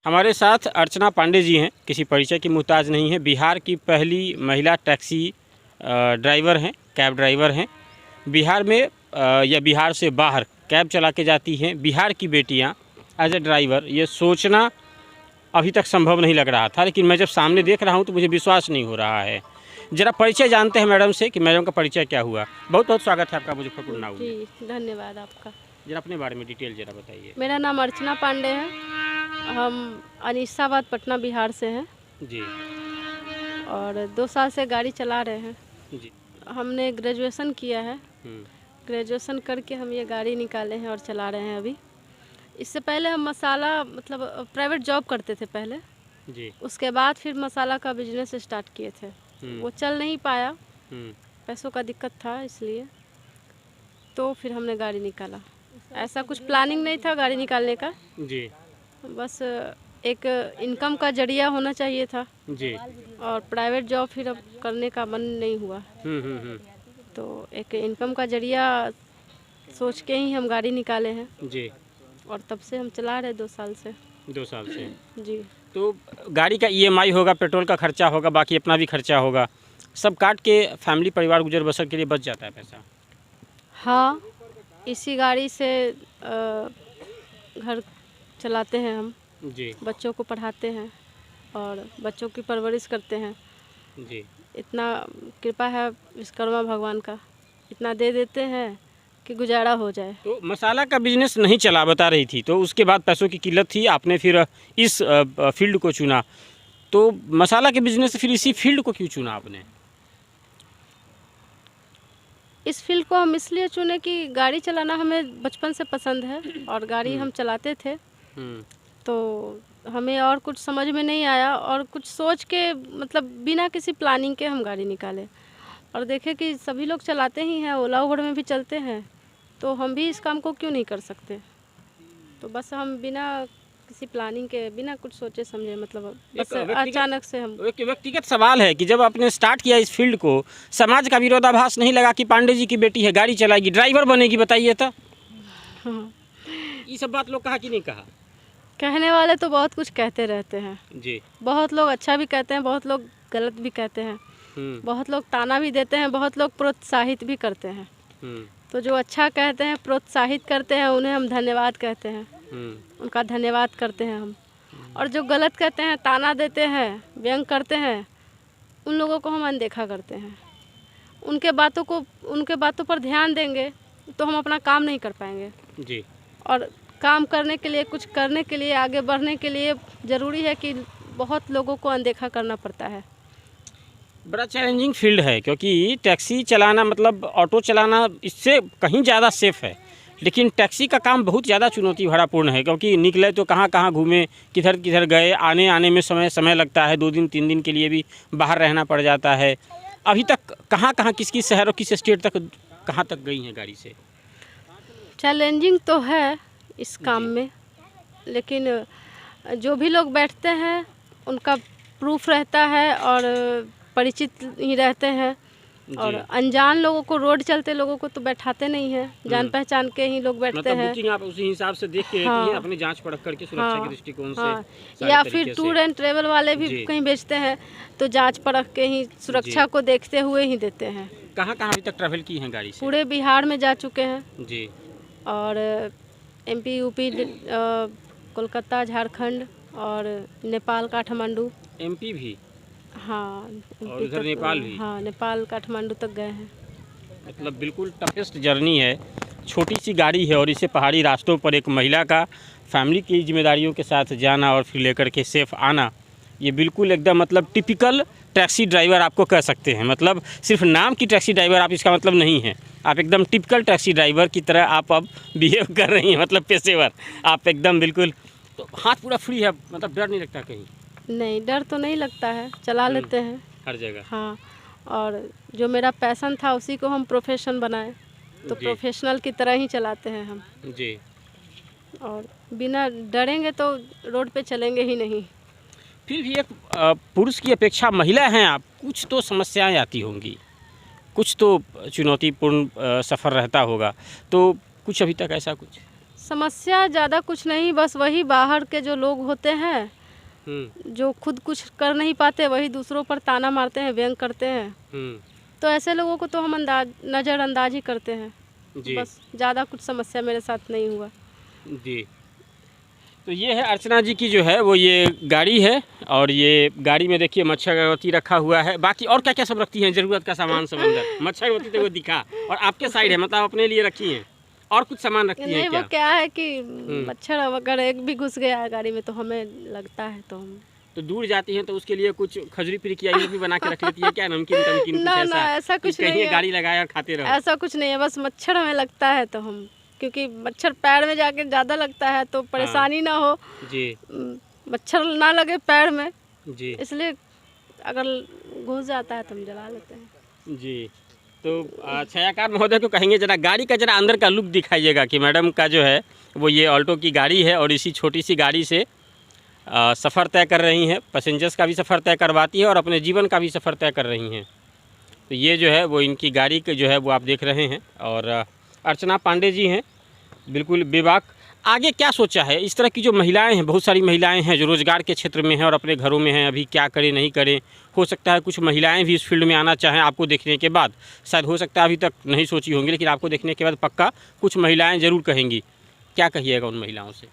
हमारे साथ अर्चना पांडे जी हैं, किसी परिचय की मुहताज नहीं है। बिहार की पहली महिला टैक्सी ड्राइवर हैं, कैब ड्राइवर हैं। बिहार में या बिहार से बाहर कैब चला के जाती हैं बिहार की बेटियां एज ए ड्राइवर। ये सोचना अभी तक संभव नहीं लग रहा था, लेकिन मैं जब सामने देख रहा हूं तो मुझे विश्वास नहीं हो रहा है। ज़रा परिचय जानते हैं मैडम से कि मैडम का परिचय क्या हुआ। बहुत बहुत स्वागत है आपका मुजफ्फरपुर नाउ में। जी धन्यवाद आपका। जरा अपने बारे में डिटेल जरा बताइए। मेरा नाम अर्चना पांडे है। हम अनीसाबाद पटना बिहार से हैं जी और 2 साल से गाड़ी चला रहे हैं। जी। हमने ग्रेजुएशन किया है। ग्रेजुएशन करके हम ये गाड़ी निकाले हैं और चला रहे हैं अभी। इससे पहले हम मसाला मतलब प्राइवेट जॉब करते थे पहले जी। उसके बाद फिर मसाला का बिजनेस स्टार्ट किए थे। वो चल नहीं पाया, पैसों का दिक्कत था, इसलिए तो फिर हमने गाड़ी निकाला। ऐसा कुछ प्लानिंग नहीं था गाड़ी निकालने का जी। बस एक इनकम का जरिया होना चाहिए था जी। और प्राइवेट जॉब फिर अब करने का मन नहीं हुआ। तो एक इनकम का जरिया सोच के ही हम गाड़ी निकाले हैं जी। और तब से हम चला रहे 2 साल से। 2 साल से जी। तो गाड़ी का EMI होगा, पेट्रोल का खर्चा होगा, बाकी अपना भी खर्चा होगा, सब काट के फैमिली परिवार गुजर बसर के लिए बच जाता है पैसा। हाँ, इसी गाड़ी से घर चलाते हैं हम जी। बच्चों को पढ़ाते हैं और बच्चों की परवरिश करते हैं। जी। इतना कृपा है विश्वकर्मा भगवान का, इतना दे देते हैं कि गुजारा हो जाए। तो मसाला का बिजनेस नहीं चला बता रही थी, तो उसके बाद पैसों की किल्लत थी, आपने फिर इस फील्ड को चुना। तो मसाला के बिजनेस से फिर इसी फील्ड को क्यों चुना आपने? इस फील्ड को हम इसलिए चुने कि गाड़ी चलाना हमें बचपन से पसंद है और गाड़ी हम चलाते थे। तो हमें और कुछ समझ में नहीं आया और कुछ सोच के मतलब बिना किसी प्लानिंग के हम गाड़ी निकाले और देखे कि सभी लोग चलाते ही हैं, ओला उबर में भी चलते हैं, तो हम भी इस काम को क्यों नहीं कर सकते। तो बस हम बिना किसी प्लानिंग के, बिना कुछ सोचे समझे, मतलब बस अचानक से हम। एक व्यक्तिगत सवाल है कि जब आपने स्टार्ट किया इस फील्ड को, समाज का विरोधाभास नहीं लगा कि पांडे जी की बेटी है, गाड़ी चलाएगी, ड्राइवर बनेगी? बताइए तो। ये सब बात लोग कहा कि नहीं कहा? कहने वाले तो बहुत कुछ कहते रहते हैं जी। बहुत लोग अच्छा भी कहते हैं, बहुत लोग गलत भी कहते हैं, बहुत लोग ताना भी देते हैं, बहुत लोग प्रोत्साहित भी करते हैं। तो जो अच्छा कहते हैं, प्रोत्साहित करते हैं, उन्हें हम धन्यवाद कहते हैं, उनका धन्यवाद करते हैं हम। और जो गलत कहते हैं, ताना देते हैं, व्यंग करते हैं, उन लोगों को हम अनदेखा करते हैं। उनके बातों पर ध्यान देंगे तो हम अपना काम नहीं कर पाएंगे जी। और काम करने के लिए, कुछ करने के लिए, आगे बढ़ने के लिए ज़रूरी है कि बहुत लोगों को अनदेखा करना पड़ता है। बड़ा चैलेंजिंग फील्ड है, क्योंकि टैक्सी चलाना मतलब ऑटो चलाना इससे कहीं ज़्यादा सेफ़ है, लेकिन टैक्सी का काम बहुत ज़्यादा चुनौती भरापूर्ण है, क्योंकि निकले तो कहाँ कहाँ घूमे, किधर किधर गए, आने में समय लगता है। 2 दिन 3 दिन के लिए भी बाहर रहना पड़ जाता है। अभी तक कहाँ कहाँ किस किस शहर और किस स्टेट तक कहाँ तक गई हैं गाड़ी से? चैलेंजिंग तो है इस काम में, लेकिन जो भी लोग बैठते हैं उनका प्रूफ रहता है और परिचित ही रहते हैं। और अनजान लोगों को, रोड चलते लोगों को तो बैठाते नहीं हैं, जान पहचान के ही लोग बैठते मतलब हैं। बुकिंग आप उसी हिसाब से देख के रहती हैं, अपनी जांच परख करके सुरक्षा के दृष्टिकोण से। या फिर टूर एंड ट्रेवल वाले भी कहीं बेचते हैं तो जांच परख के ही, सुरक्षा को देखते हुए ही देते हैं। कहाँ कहाँ अभी तक ट्रैवल की हैं गाड़ी से? पूरे बिहार में जा चुके हैं जी। और MP, UP, कोलकाता, झारखंड और नेपाल, काठमांडू। MP भी? हाँ, और उधर नेपाल भी? हाँ, नेपाल, काठमांडू तक गए हैं। मतलब बिल्कुल टफेस्ट जर्नी है। छोटी सी गाड़ी है और इसे पहाड़ी रास्तों पर एक महिला का फैमिली की जिम्मेदारियों के साथ जाना और फिर लेकर के सेफ आना, ये बिल्कुल एकदम मतलब टिपिकल टैक्सी ड्राइवर आपको कह सकते हैं। मतलब सिर्फ नाम की टैक्सी ड्राइवर आप इसका मतलब नहीं है, आप एकदम टिपिकल टैक्सी ड्राइवर की तरह आप अब बिहेव कर रही हैं, मतलब पेशेवर आप एकदम बिल्कुल। तो हाथ पूरा फ्री है, मतलब डर नहीं लगता कहीं? नहीं, डर तो नहीं लगता है, चला लेते हैं हर जगह। हाँ, और जो मेरा पैशन था उसी को हम प्रोफेशन बनाए, तो प्रोफेशनल की तरह ही चलाते हैं हम जी। और बिना डरेंगे तो रोड पे चलेंगे ही नहीं। फिर भी एक पुरुष की अपेक्षा महिला हैं आप, कुछ तो समस्याएं आती होंगी, कुछ तो चुनौतीपूर्ण सफ़र रहता होगा, तो कुछ अभी तक ऐसा कुछ समस्या ज़्यादा कुछ नहीं, बस वही बाहर के जो लोग होते हैं जो खुद कुछ कर नहीं पाते, वही दूसरों पर ताना मारते हैं, व्यंग करते हैं। तो ऐसे लोगों को तो हम नज़रअंदाज ही करते हैं जी। बस ज़्यादा कुछ समस्या मेरे साथ नहीं हुआ जी। तो ये है अर्चना जी की जो है वो ये गाड़ी है, और ये गाड़ी में देखिए मच्छर अगरबत्ती रखा हुआ है। बाकी और क्या क्या सब रखती हैं ज़रूरत का सामान सब अंदर? मच्छर अगरबत्ती तो वो दिखा, और आपके साइड है मतलब अपने लिए रखी हैं, और कुछ सामान रखती हैं क्या? वो क्या है कि मच्छर अगर एक भी घुस गया है गाड़ी में तो हमें लगता है, तो हम तो दूर जाती हैं तो उसके लिए कुछ खजूरी पिरिकिया ये भी बना के रख लेती है क्या? नमकीन तमकीन ना ऐसा कुछ नहीं है, गाड़ी लगाया और खाते रहो, ऐसा कुछ नहीं है। बस मच्छर हमें लगता है तो हम, क्योंकि मच्छर पैर में जाके ज़्यादा लगता है तो परेशानी ना हो जी, मच्छर ना लगे पैर में जी, इसलिए अगर घुस जाता है तो हम जला लेते हैं जी। तो छायाकार महोदय को कहेंगे जरा गाड़ी का जरा अंदर का लुक दिखाइएगा कि मैडम का जो है वो ये ऑल्टो की गाड़ी है, और इसी छोटी सी गाड़ी से सफ़र तय कर रही हैं, पैसेंजर्स का भी सफ़र तय करवाती है और अपने जीवन का भी सफ़र तय कर रही हैं। तो ये जो है वो इनकी गाड़ी के जो है वो आप देख रहे हैं, और अर्चना पांडे जी हैं बिल्कुल बेबाक। आगे क्या सोचा है? इस तरह की जो महिलाएं हैं, बहुत सारी महिलाएं हैं जो रोज़गार के क्षेत्र में हैं और अपने घरों में हैं, अभी क्या करें नहीं करें। हो सकता है कुछ महिलाएं भी इस फील्ड में आना चाहें आपको देखने के बाद, शायद हो सकता है अभी तक नहीं सोची होंगी, लेकिन आपको देखने के बाद पक्का कुछ महिलाएं ज़रूर कहेंगी। क्या कहिएगा उन महिलाओं से?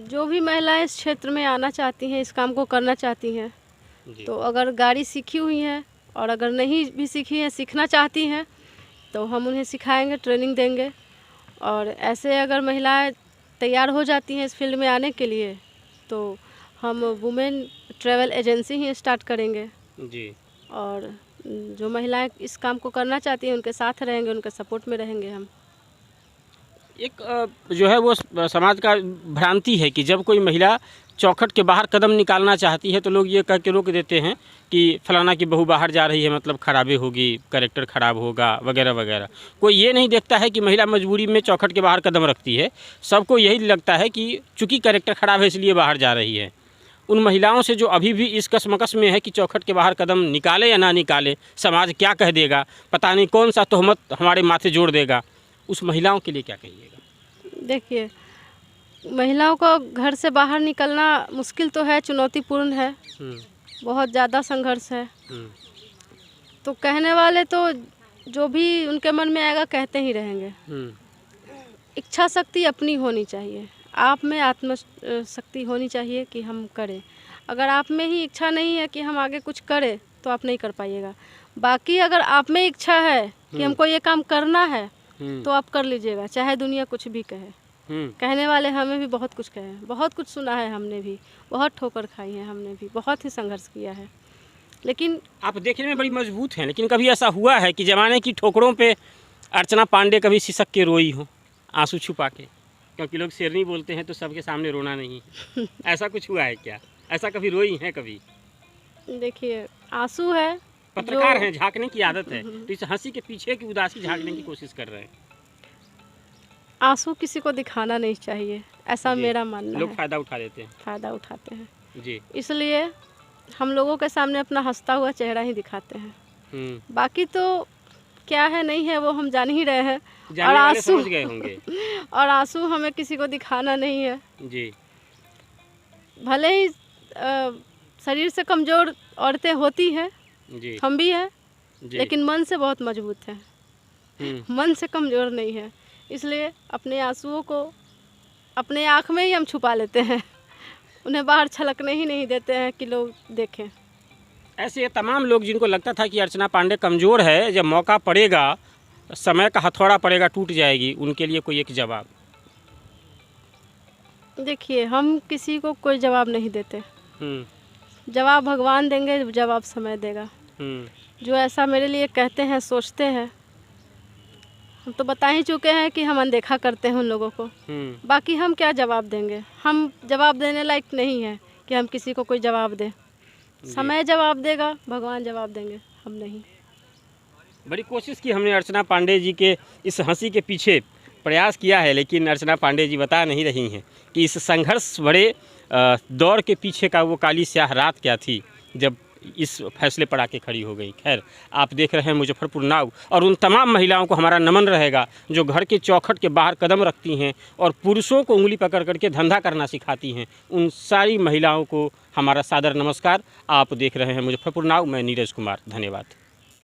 जो भी महिलाएं इस क्षेत्र में आना चाहती हैं, इस काम को करना चाहती हैं, तो अगर गाड़ी सीखी हुई हैं और अगर नहीं भी सीखी हैं, सीखना चाहती हैं, तो हम उन्हें सिखाएंगे, ट्रेनिंग देंगे। और ऐसे अगर महिलाएं तैयार हो जाती हैं इस फील्ड में आने के लिए, तो हम वुमेन ट्रैवल एजेंसी ही स्टार्ट करेंगे जी। और जो महिलाएं इस काम को करना चाहती हैं उनके साथ रहेंगे, उनके सपोर्ट में रहेंगे हम। एक जो है वो समाज का भ्रांति है कि जब कोई महिला चौखट के बाहर कदम निकालना चाहती है तो लोग ये कह के रोक देते हैं कि फलाना की बहू बाहर जा रही है मतलब खराबी होगी, कैरेक्टर ख़राब होगा वगैरह वगैरह। कोई ये नहीं देखता है कि महिला मजबूरी में चौखट के बाहर कदम रखती है। सबको यही लगता है कि चूँकि कैरेक्टर ख़राब है इसलिए बाहर जा रही है। उन महिलाओं से जो अभी भी इस कसमकस में है कि चौखट के बाहर कदम निकाले या ना निकाले, समाज क्या कह देगा, पता नहीं कौन सा तोहमत हमारे माथे जोड़ देगा, उस महिलाओं के लिए क्या कहिएगा? देखिए, महिलाओं को घर से बाहर निकलना मुश्किल तो है, चुनौतीपूर्ण है, बहुत ज़्यादा संघर्ष है। तो कहने वाले तो जो भी उनके मन में आएगा कहते ही रहेंगे। इच्छा शक्ति अपनी होनी चाहिए, आप में आत्मशक्ति होनी चाहिए कि हम करें। अगर आप में ही इच्छा नहीं है कि हम आगे कुछ करें तो आप नहीं कर पाइएगा। बाकी अगर आप में इच्छा है कि हमको ये काम करना है तो आप कर लीजिएगा, चाहे दुनिया कुछ भी कहे। कहने वाले हमें भी बहुत कुछ कहे, बहुत कुछ सुना है हमने भी, बहुत ठोकर खाई है हमने भी, बहुत ही संघर्ष किया है। लेकिन आप देखने में बड़ी मजबूत हैं, लेकिन कभी ऐसा हुआ है कि ज़माने की ठोकरों पे अर्चना पांडे कभी सिसक के रोई हो, आंसू छुपा के? क्योंकि लोग शेरनी बोलते हैं तो सबके सामने रोना नहीं है। ऐसा कुछ हुआ है क्या? ऐसा कभी रोई हैं कभी? देखिए, आंसू है, पत्रकार हैं, झांकने की आदत है, तो इस हंसी के पीछे की उदासी झांकने की कोशिश कर रहे हैं। आंसू किसी को दिखाना नहीं चाहिए, ऐसा मेरा मानना है। लोग फ़ायदा उठा लेते हैं, फ़ायदा उठाते हैं जी, इसलिए हम लोगों के सामने अपना हंसता हुआ चेहरा ही दिखाते हैं। बाकी तो क्या है नहीं है वो हम जान ही रहे हैं, और आंसू समझ गए होंगे। और आंसू हमें किसी को दिखाना नहीं है जी। भले ही शरीर से कमज़ोर औरतें होती हैं, हम भी हैं, लेकिन मन से बहुत मजबूत हैं। मन से कमज़ोर नहीं है, इसलिए अपने आंसुओं को अपने आँख में ही हम छुपा लेते हैं, उन्हें बाहर छलकने ही नहीं देते हैं कि लोग देखें। ऐसे तमाम लोग जिनको लगता था कि अर्चना पांडे कमज़ोर है, जब मौका पड़ेगा, समय का हथौड़ा पड़ेगा, टूट जाएगी, उनके लिए कोई एक जवाब? देखिए, हम किसी को कोई जवाब नहीं देते, जवाब भगवान देंगे, जवाब समय देगा। जो ऐसा मेरे लिए कहते हैं, सोचते हैं, हम तो बता ही चुके हैं कि हम अनदेखा करते हैं उन लोगों को। बाकी हम क्या जवाब देंगे? हम जवाब देने लायक नहीं है कि हम किसी को कोई जवाब दें। समय जवाब देगा, भगवान जवाब देंगे, हम नहीं। बड़ी कोशिश की हमने अर्चना पांडे जी के इस हंसी के पीछे, प्रयास किया है, लेकिन अर्चना पांडे जी बता नहीं रही हैं कि इस संघर्ष भरे दौर के पीछे का वो काली स्याह रात क्या थी, जब इस फैसले पर आके खड़ी हो गई। खैर, आप देख रहे हैं मुजफ्फरपुर नाव, और उन तमाम महिलाओं को हमारा नमन रहेगा जो घर के चौखट के बाहर कदम रखती हैं और पुरुषों को उंगली पकड़ करके धंधा करना सिखाती हैं। उन सारी महिलाओं को हमारा सादर नमस्कार। आप देख रहे हैं मुजफ्फरपुर नाव, मैं नीरज कुमार, धन्यवाद।